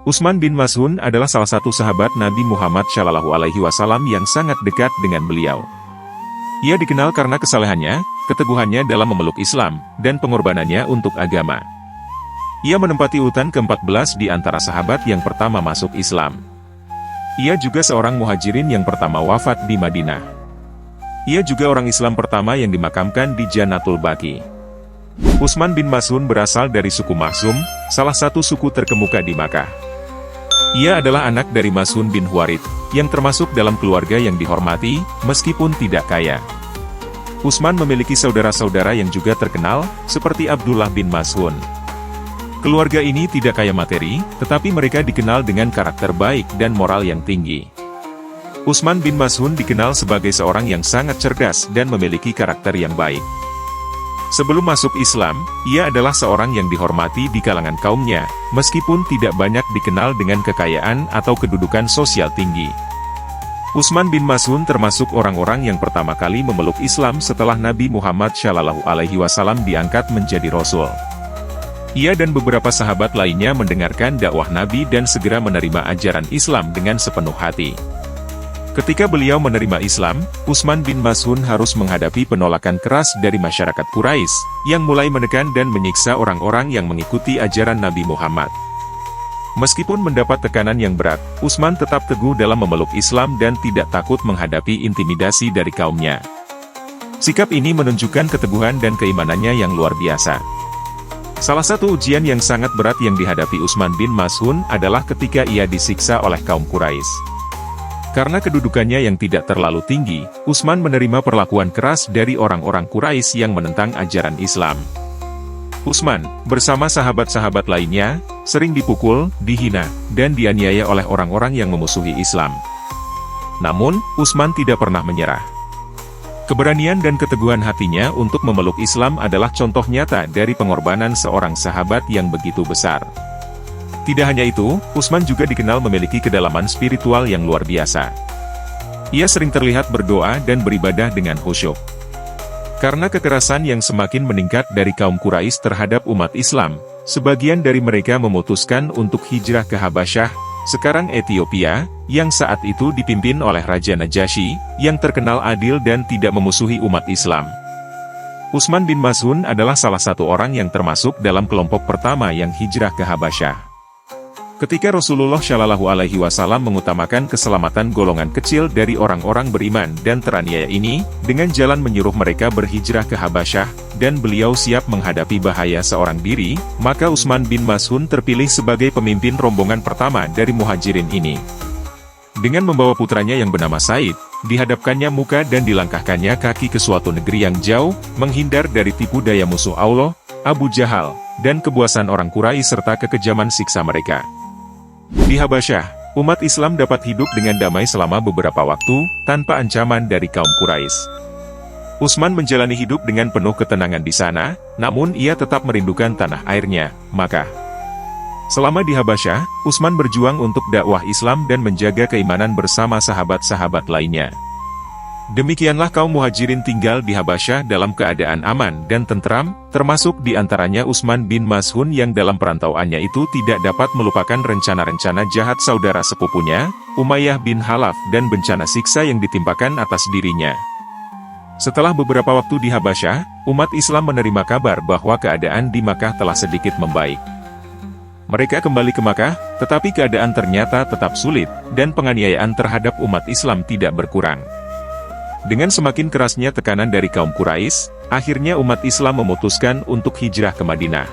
Utsman bin Maz'un adalah salah satu sahabat Nabi Muhammad SAW yang sangat dekat dengan beliau. Ia dikenal karena kesalehannya, keteguhannya dalam memeluk Islam, dan pengorbanannya untuk agama. Ia menempati urutan ke-14 di antara sahabat yang pertama masuk Islam. Ia juga seorang muhajirin yang pertama wafat di Madinah. Ia juga orang Islam pertama yang dimakamkan di Jannatul Baqi. Utsman bin Maz'un berasal dari suku Makhzum, salah satu suku terkemuka di Makkah. Ia adalah anak dari Maz'un bin Huwairith, yang termasuk dalam keluarga yang dihormati, meskipun tidak kaya. Utsman memiliki saudara-saudara yang juga terkenal, seperti Abdullah bin Maz'un. Keluarga ini tidak kaya materi, tetapi mereka dikenal dengan karakter baik dan moral yang tinggi. Utsman bin Maz'un dikenal sebagai seorang yang sangat cerdas dan memiliki karakter yang baik. Sebelum masuk Islam, ia adalah seorang yang dihormati di kalangan kaumnya, meskipun tidak banyak dikenal dengan kekayaan atau kedudukan sosial tinggi. Utsman bin Maz'un termasuk orang-orang yang pertama kali memeluk Islam setelah Nabi Muhammad SAW diangkat menjadi Rasul. Ia dan beberapa sahabat lainnya mendengarkan dakwah Nabi dan segera menerima ajaran Islam dengan sepenuh hati. Ketika beliau menerima Islam, Utsman bin Maz'un harus menghadapi penolakan keras dari masyarakat Quraisy, yang mulai menekan dan menyiksa orang-orang yang mengikuti ajaran Nabi Muhammad. Meskipun mendapat tekanan yang berat, Utsman tetap teguh dalam memeluk Islam dan tidak takut menghadapi intimidasi dari kaumnya. Sikap ini menunjukkan keteguhan dan keimanannya yang luar biasa. Salah satu ujian yang sangat berat yang dihadapi Utsman bin Maz'un adalah ketika ia disiksa oleh kaum Quraisy. Karena kedudukannya yang tidak terlalu tinggi, Utsman menerima perlakuan keras dari orang-orang Quraisy yang menentang ajaran Islam. Utsman, bersama sahabat-sahabat lainnya, sering dipukul, dihina, dan dianiaya oleh orang-orang yang memusuhi Islam. Namun, Utsman tidak pernah menyerah. Keberanian dan keteguhan hatinya untuk memeluk Islam adalah contoh nyata dari pengorbanan seorang sahabat yang begitu besar. Tidak hanya itu, Utsman juga dikenal memiliki kedalaman spiritual yang luar biasa. Ia sering terlihat berdoa dan beribadah dengan khusyuk. Karena kekerasan yang semakin meningkat dari kaum Quraisy terhadap umat Islam, sebagian dari mereka memutuskan untuk hijrah ke Habasyah, sekarang Ethiopia, yang saat itu dipimpin oleh Raja Najasyi, yang terkenal adil dan tidak memusuhi umat Islam. Utsman bin Maz'un adalah salah satu orang yang termasuk dalam kelompok pertama yang hijrah ke Habasyah. Ketika Rasulullah SAW mengutamakan keselamatan golongan kecil dari orang-orang beriman dan teraniaya ini, dengan jalan menyuruh mereka berhijrah ke Habasyah, dan beliau siap menghadapi bahaya seorang diri, maka Utsman bin Maz'un terpilih sebagai pemimpin rombongan pertama dari muhajirin ini. Dengan membawa putranya yang bernama Said, dihadapkannya muka dan dilangkahkannya kaki ke suatu negeri yang jauh, menghindar dari tipu daya musuh Allah, Abu Jahal, dan kebuasan orang Quraisy serta kekejaman siksa mereka. Di Habasyah, umat Islam dapat hidup dengan damai selama beberapa waktu, tanpa ancaman dari kaum Quraisy. Utsman menjalani hidup dengan penuh ketenangan di sana, namun ia tetap merindukan tanah airnya, Makkah. Selama di Habasyah, Utsman berjuang untuk dakwah Islam dan menjaga keimanan bersama sahabat-sahabat lainnya. Demikianlah kaum muhajirin tinggal di Habasyah dalam keadaan aman dan tentram, termasuk di antaranya Utsman bin Maz'un yang dalam perantauannya itu tidak dapat melupakan rencana-rencana jahat saudara sepupunya, Umayyah bin Khalaf dan bencana siksa yang ditimpakan atas dirinya. Setelah beberapa waktu di Habasyah, umat Islam menerima kabar bahwa keadaan di Makkah telah sedikit membaik. Mereka kembali ke Makkah, tetapi keadaan ternyata tetap sulit, dan penganiayaan terhadap umat Islam tidak berkurang. Dengan semakin kerasnya tekanan dari kaum Quraisy, akhirnya umat Islam memutuskan untuk hijrah ke Madinah.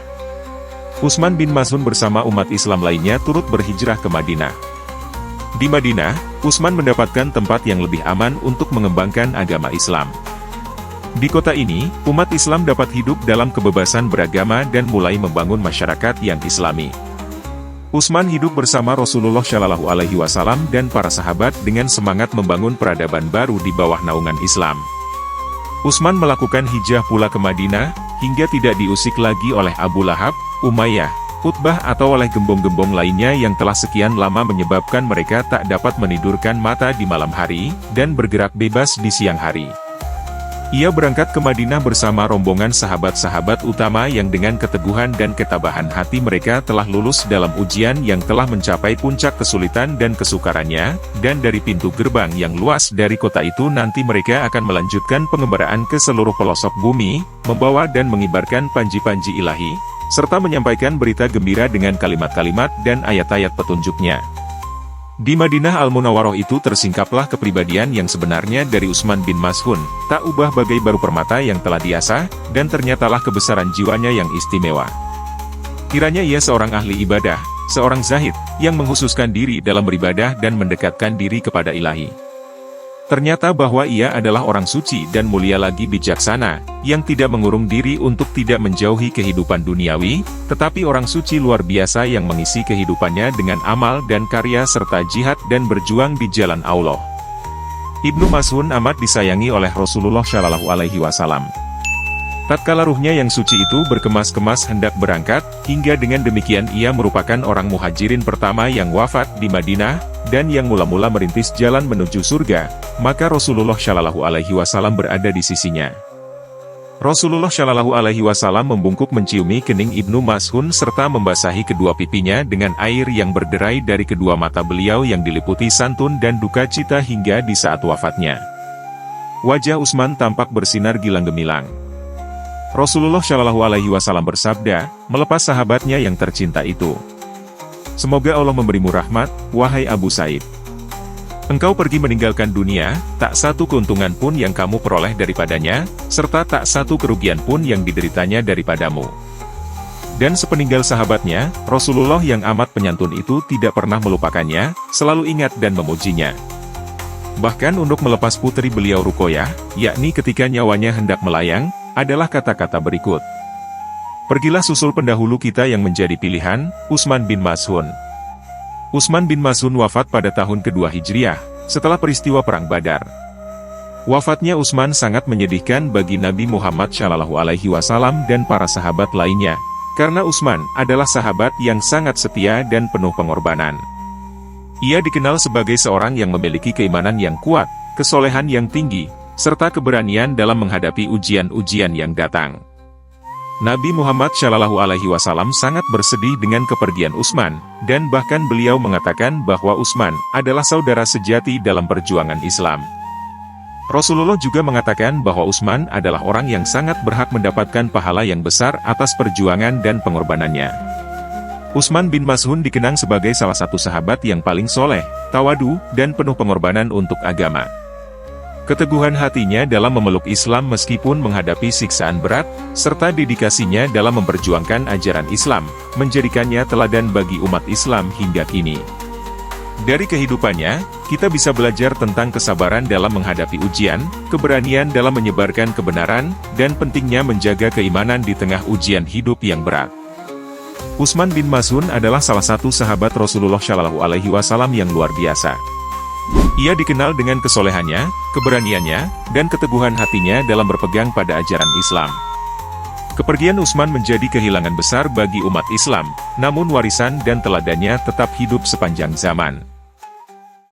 Utsman bin Maz'un bersama umat Islam lainnya turut berhijrah ke Madinah. Di Madinah, Utsman mendapatkan tempat yang lebih aman untuk mengembangkan agama Islam. Di kota ini, umat Islam dapat hidup dalam kebebasan beragama dan mulai membangun masyarakat yang Islami. Utsman hidup bersama Rasulullah SAW dan para sahabat dengan semangat membangun peradaban baru di bawah naungan Islam. Utsman melakukan hijrah pula ke Madinah, hingga tidak diusik lagi oleh Abu Lahab, Umayyah, Utbah atau oleh gembong-gembong lainnya yang telah sekian lama menyebabkan mereka tak dapat menidurkan mata di malam hari, dan bergerak bebas di siang hari. Ia berangkat ke Madinah bersama rombongan sahabat-sahabat utama yang dengan keteguhan dan ketabahan hati mereka telah lulus dalam ujian yang telah mencapai puncak kesulitan dan kesukarannya, dan dari pintu gerbang yang luas dari kota itu nanti mereka akan melanjutkan pengembaraan ke seluruh pelosok bumi, membawa dan mengibarkan panji-panji ilahi, serta menyampaikan berita gembira dengan kalimat-kalimat dan ayat-ayat petunjuknya. Di Madinah Al-Munawwaroh itu tersingkaplah kepribadian yang sebenarnya dari Utsman bin Maz'un, tak ubah bagai baru permata yang telah diasah, dan ternyatalah kebesaran jiwanya yang istimewa. Kiranya ia seorang ahli ibadah, seorang zahid, yang menghususkan diri dalam beribadah dan mendekatkan diri kepada ilahi. Ternyata bahwa ia adalah orang suci dan mulia lagi bijaksana, yang tidak mengurung diri untuk tidak menjauhi kehidupan duniawi, tetapi orang suci luar biasa yang mengisi kehidupannya dengan amal dan karya serta jihad dan berjuang di jalan Allah. Ibnu Mas'ud amat disayangi oleh Rasulullah Shallallahu Alaihi Wasallam. Tatkala ruhnya yang suci itu berkemas-kemas hendak berangkat, hingga dengan demikian ia merupakan orang muhajirin pertama yang wafat di Madinah, dan yang mula-mula merintis jalan menuju surga, maka Rasulullah Shallallahu Alaihi Wasallam berada di sisinya. Rasulullah Shallallahu Alaihi Wasallam membungkuk menciumi kening Ibnu Mas'ud serta membasahi kedua pipinya dengan air yang berderai dari kedua mata beliau yang diliputi santun dan duka cita hingga di saat wafatnya. Wajah Utsman tampak bersinar gilang gemilang. Rasulullah Shallallahu Alaihi Wasallam bersabda, melepas sahabatnya yang tercinta itu. Semoga Allah memberimu rahmat, wahai Abu Said. Engkau pergi meninggalkan dunia, tak satu keuntungan pun yang kamu peroleh daripadanya, serta tak satu kerugian pun yang dideritanya daripadamu. Dan sepeninggal sahabatnya, Rasulullah yang amat penyantun itu tidak pernah melupakannya, selalu ingat dan memujinya. Bahkan untuk melepas putri beliau Ruqayyah, yakni ketika nyawanya hendak melayang, adalah kata-kata berikut. Pergilah susul pendahulu kita yang menjadi pilihan, Utsman bin Maz'un. Utsman bin Maz'un wafat pada tahun kedua Hijriah, setelah peristiwa Perang Badar. Wafatnya Utsman sangat menyedihkan bagi Nabi Muhammad SAW dan para sahabat lainnya, karena Utsman adalah sahabat yang sangat setia dan penuh pengorbanan. Ia dikenal sebagai seorang yang memiliki keimanan yang kuat, kesolehan yang tinggi, serta keberanian dalam menghadapi ujian-ujian yang datang. Nabi Muhammad SAW sangat bersedih dengan kepergian Utsman, dan bahkan beliau mengatakan bahwa Utsman adalah saudara sejati dalam perjuangan Islam. Rasulullah juga mengatakan bahwa Utsman adalah orang yang sangat berhak mendapatkan pahala yang besar atas perjuangan dan pengorbanannya. Utsman bin Maz'un dikenang sebagai salah satu sahabat yang paling soleh, tawadu, dan penuh pengorbanan untuk agama. Keteguhan hatinya dalam memeluk Islam meskipun menghadapi siksaan berat, serta dedikasinya dalam memperjuangkan ajaran Islam, menjadikannya teladan bagi umat Islam hingga kini. Dari kehidupannya, kita bisa belajar tentang kesabaran dalam menghadapi ujian, keberanian dalam menyebarkan kebenaran, dan pentingnya menjaga keimanan di tengah ujian hidup yang berat. Utsman bin Maz'un adalah salah satu sahabat Rasulullah Shallallahu Alaihi Wasallam yang luar biasa. Ia dikenal dengan kesolehannya, keberaniannya, dan keteguhan hatinya dalam berpegang pada ajaran Islam. Kepergian Utsman menjadi kehilangan besar bagi umat Islam, namun warisan dan teladannya tetap hidup sepanjang zaman.